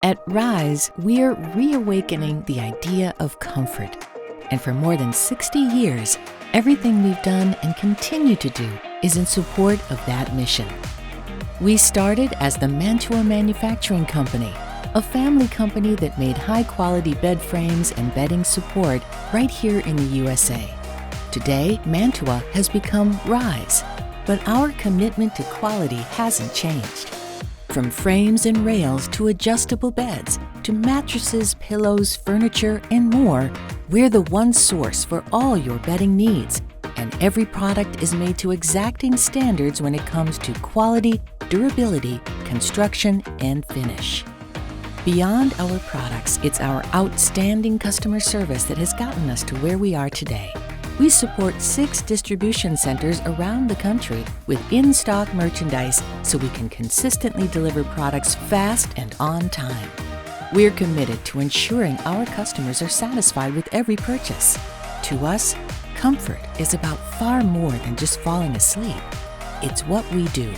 At Rize, we're reawakening the idea of comfort. And for more than 60 years, everything we've done and continue to do is in support of that mission. We started as the Mantua Manufacturing Co, a family company that made high-quality bed frames and bedding support right here in the U.S.A. Today, Mantua has become Rize, but our commitment to quality hasn't changed. From frames and rails to adjustable beds, to mattresses, pillows, furniture, and more, we're the one source for all your bedding needs, and every product is made to exacting standards when it comes to quality, durability, construction, and finish. Beyond our products, it's our outstanding customer service that has gotten us to where we are today. We support 6 distribution centers around the country with in-stock merchandise so we can consistently deliver products fast and on time. We're committed to ensuring our customers are satisfied with every purchase. To us, comfort is about far more than just falling asleep. It's what we do.